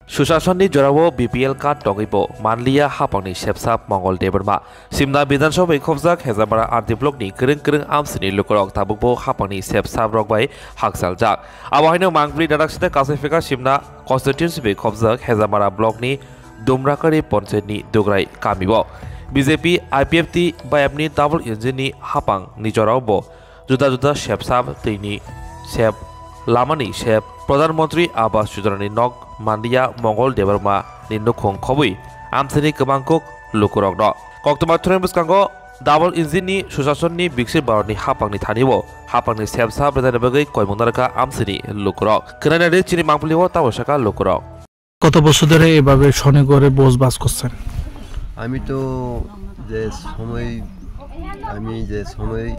सुशासननि जरावो BPL card दंगैबो मानलिया हापांनि सेबसाब मंगल देबरमा सिमना विधानसभा खबजाक हेजामारा आरदि ब्लकनि गोरों गोरों आमसिनि लुकरक ताबुकबो हापांनि सेबसाब रकबाय हाकसालजाक आवाहायनो मांगब्रि दादाकसिने कासाइफेका सिमना कन्स्टिट्युएन्सि खबजाक हेजामारा ब्लकनि दुमराकारि पन्चायतनि दुग्राय कामिबो BJP IPFT बायबनि double इन्जिननि हापां निजरावबो जुदा जुदा सेबसाब दैनि सेब लामानि सेब प्रधानमन्त्री आवास योजनानि नक मानलिया मंगल देबरमा नि नुखुं खबै आमसिनि गोबांखौ लुकुरक न कक्टमा थुरेन बुसकांगो डाबल इन्जिननि सुशासननि बिक्सिर भारतनि हापांनि थानिबो हापांनि सेबसाब रेदानि बगै कयमुंदारका आमसिनि लुकुरक खोनानाय चिनि मांपलिओ ताबसाका लुकुरक কত বছর ধরে এভাবে শনিগড়ে বসবাস করছেন? আমি তো যে সময়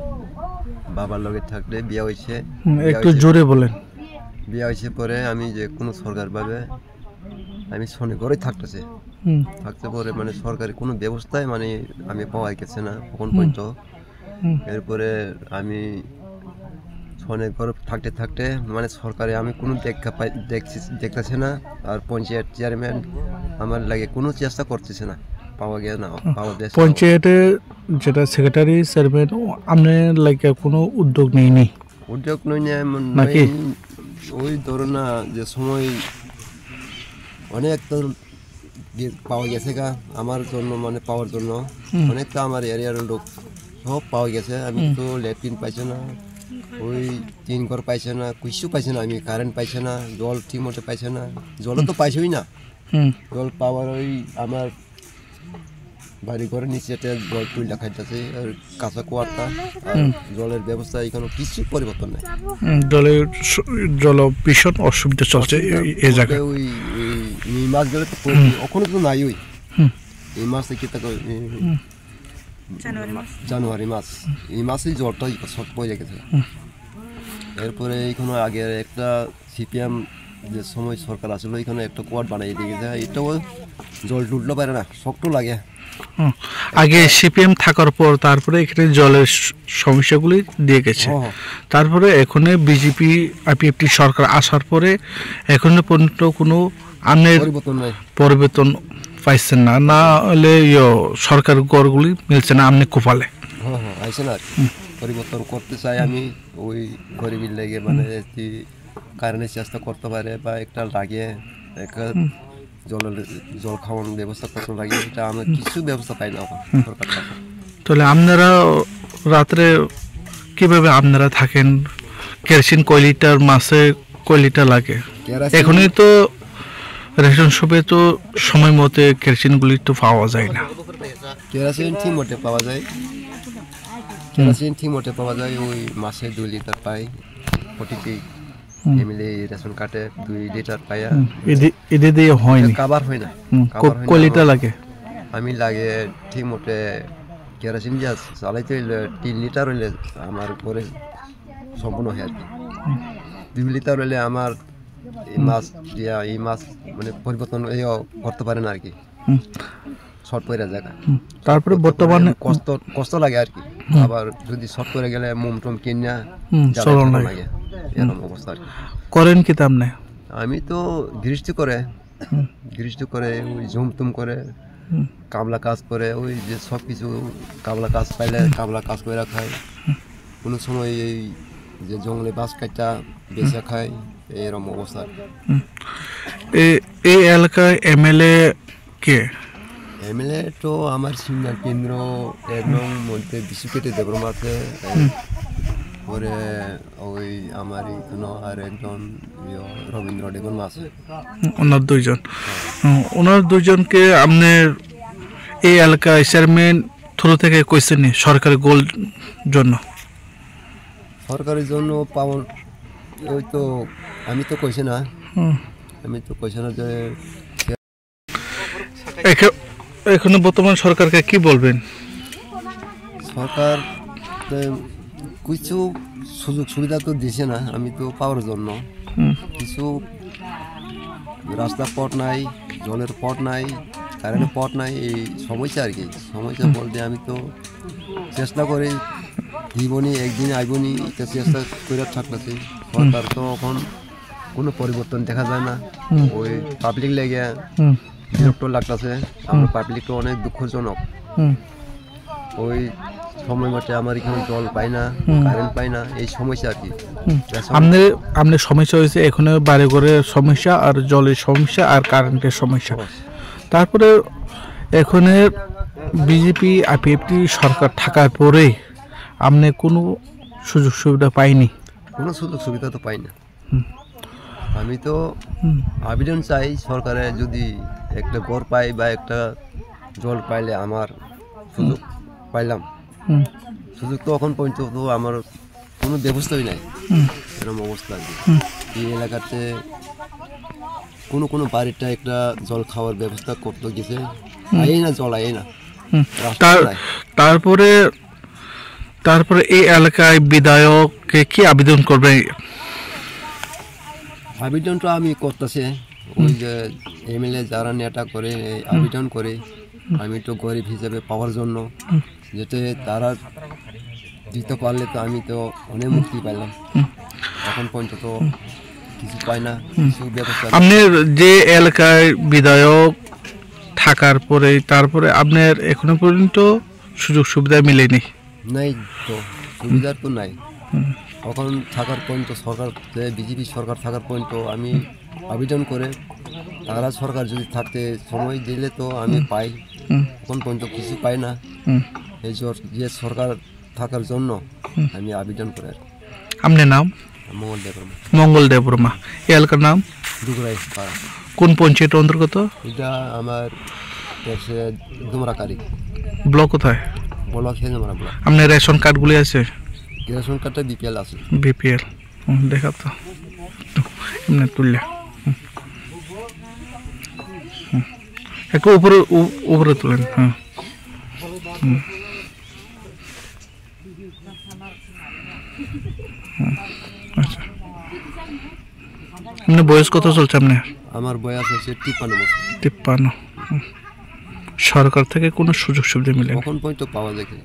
বাবার লগে থাকলে বিয়ে হয়েছে একটু জোরে বলেন। বিয়ে হয়েছে পরে আমি যে কোনো সরকারভাবে আমি শনিগড়ে থাকতেছে পরে মানে সরকারি কোনো ব্যবস্থায় মানে আমি পাওয়া গেছে না তখন পর্যন্ত। এরপরে আমি শনিগড় থাকতে থাকতে মানে সরকারে আমি কোনো দেখতেছে না আর পঞ্চায়েত চেয়ারম্যান আমার লাগে কোনো চেষ্টা করতেছে না পাওয়া গেছে না পাওয়া যায়। পঞ্চায়েতে যেটা সেক্রেটারি চেয়ারম্যান আপনার লাগে কোনো উদ্যোগ নেয়নি? উদ্যোগ নই নাকি ওই ধরো না যে সময় অনেক তো পাওয়া গেছে গা আমার জন্য মানে পাওয়ার জন্য অনেকটা আমার এরিয়ার লোক সব পাওয়া গেছে। আমি তো ল্যাট্রিন পাইছে না, ওই তিন ঘর পাইছে না, কিছু পাইছে না, আমি কারেন্ট পাইছে না, জল ঠিক মতো পাইছে না, জলও তো পাইছই না। জল পাওয়ার ওই আমার বাড়ি ঘরের নিচেতে জল তুলে খাইতেছে আর কাঁচা কুয়ারটা আর জলের ব্যবস্থা এখানে কিছু পরিবর্তন নেই। জল ভীষণ অসুবিধা চলছে এই জায়গায়। ওই মাছ গেলে তো ওখানে তো নাই, ওই এই মাছ থেকে জানুয়ারি মাস এই মাসেই জলটা শর্ট পড়ে গেছে। এরপরে এইখানে আগে একটা সিপিএম যে সময় সরকার আসলো এখানে একটা কোয়ার্ড বানিয়ে দিয়ে গেছে, এটাও জল টুটলে পারে না, শক্ত লাগে। আগে সিপিএম থাকার পর তারপরে এখানে জলের সমস্যাগুলি দিয়ে গেছে, তারপরে এখন বিজেপি আইপিএফটি সরকার আসার পরে এখনো পর্যন্ত কোনো আনের পরিবর্তন পাইছেন না, না হলে সরকার গড়গুলি মিলছে না আপনি কোপালে। আইসে না পরিবর্তন করতে চাই আমি, ওই গরিবের লেগে মানে কারেন্টের চেষ্টা করতে পারে বা একটা লাগে একটা জল খাওয়ানোর ব্যবস্থা করতে লাগে, এটা আমরা কিছু ব্যবস্থা পাই না সরকার। তাহলে আপনারা রাত্রে কিভাবে আপনারা থাকেন? কেরোসিন কয় লিটার মাসে কয় লিটার লাগে? এখনই তো রেশন শপে তো সময় মতো কেরোসিনগুলি তো পাওয়া যায় না। কেরোসিন ঠিক মতো পাওয়া যায়, ওই মাসে 2 লিটার পাই, প্রতিটি ফ্যামিলি রেশন কার্ডে 2 লিটার পাই। এদের দিয়ে হয় না, কাবার হয় না। কয় লিটার লাগে? আমি লাগে ঠিক মতো কেরোসিন যা চালাইতে হইলে 3 লিটার হইলে আমার ঘরে সম্পূর্ণ হয় আর কি। 2 লিটার হইলে আমার এই মাছ মানে পরিবর্তন করতে পারে না আর কি, শর্ট পড়ে জায়গা। তারপরে বর্তমানে কষ্ট লাগে আর কি, আবার যদি শর্ট পড়ে গেলে মোম টোম কিনা লাগে, এরকম অবস্থা আর কি। করেন কি তামনে? আমি তো গৃহস্থ করে ওই ঝুমটুম করে কামলা কাজ করে, ওই যে সব কিছু কামলা কাজ পাইলে কামলা কাজ করে খাই, কোনো সময় এই যে জঙ্গলে বাস কাটা বেচা খাই, এরকম অবস্থা। এই এলাকায় এমএলএ কে? এমএলএ তো আমার সিনিয়র কেন্দ্র একদম মধ্যে বিশ্বকেটে দেবরমা আছে, পরে ওই আমার এখানে আর একজন রবীন্দ্র দেবরমা আছে। ওনার দুইজনকে আপনার এই এলাকায় চেয়ারম্যান থ্রু থেকে কইছেন সরকারি গোল জন্য? সরকারের জন্য পাওয়ার ওই তো আমি তো কইছি না, যে এখন বর্তমান সরকারকে কি বলবেন? সরকার কিছু সুযোগ সুবিধা তো দিছে না, আমি তো পাওয়ার জন্য কিছু রাস্তা পথ নাই, জলের পথ নাই, কারেন্টের পথ নাই, এই সমস্যা আর কি। সমস্যা বলতে আমি তো চেষ্টা করি জীবনী একদিন আইবনি, এটা চেষ্টা করে থাকতেছি। সরকার তো এখন কোনো পরিবর্তন দেখা যায় না। হুম। ওই পাবলিক লেগে হুম বিরক্ত লাগতেছে, আমরা পাবলিকটা অনেক দুঃখজনক। হুম ওই সময় মতো আমার এখানে জল পাই না, কারেন্ট পাই না, এই সমস্যা আর কি। হুম। বেশ আপনার সমস্যা হয়েছে এখানে বাড়ি ঘরের সমস্যা আর জলের সমস্যা আর কারেন্টের সমস্যা। তারপরে এখানে বিজেপি আইপিএফটি সরকার থাকার পরে আপনি কোনো সুযোগ সুবিধা পাইনি? কোনো সুযোগ সুবিধা তো পাই না। হুম। আমি তো হুম আবেদন চাই সরকারে, যদি একটা ঘর পাই বা একটা জল পাইলে আমার সুযোগ পাইলাম। হুম সুযোগ তো এখন পর্যন্ত তো আমার কোনো ব্যবস্থাই নাই, হুম এরকম অবস্থা আর কি। হুম। এই এলাকাতে কোনো বাড়িটা একটা জল খাওয়ার ব্যবস্থা করতে গেছে, আই না, জল আই না, হুম। রাস্তা নাই। তারপরে এই এলাকায় বিধায়ককে কি আবেদন করবে? আবেদনটা আমি করতেছে, ওই যে এমএলএ যারা নেতা করে আবেদন করে, আমি তো গরিব হিসেবে পাওয়ার জন্য, যাতে তারা দিতে পারলে তো আমি তো অনেক মুক্তি পাইলাম। এখন পর্যন্ত তো কিছু পাই না, কিছু ব্যবস্থা নেই। আপনার যে এলাকায় বিধায়ক থাকার পরে তারপরে আপনার এখনো পর্যন্ত সুযোগ সুবিধা মিলেনি? নাই তো, সুবিধা তো নাই। এখন থাকার পর্যন্ত সরকার, বিজেপি সরকার থাকার পর্যন্ত আমি আবেদন করে, তারা সরকার যদি থাকতে সময় দিলে তো আমি পাই, এখন পর্যন্ত কিছু পাই না। হুম। এই যে সরকার থাকার জন্য আমি আবেদন করে আর কি। আপনার নাম? মঙ্গল দেব মঙ্গল দেববর্মা। এই এলাকার নাম দুগরাই পাড়া। কোন পঞ্চায়েতের অন্তর্গত? এটা আমার ডুমরাকারি ব্লক কোথায়? Block, Hezamara block. আপনার রেশন কার্ডগুলি আছে? রেশন কার্ডটা বিপিএল আছে। বিপিএল দেখা তো এমনি তুললে একটু উপরে উপরে তুলেন। হ্যাঁ হুম। আচ্ছা, আপনার বয়স কত চলছে আপনার? আমার বয়স হচ্ছে 53 বছর। 53। সরকার থেকে কোনো সুযোগ সুবিধা মিলে? কখন পর্যন্ত পাওয়া গেছে?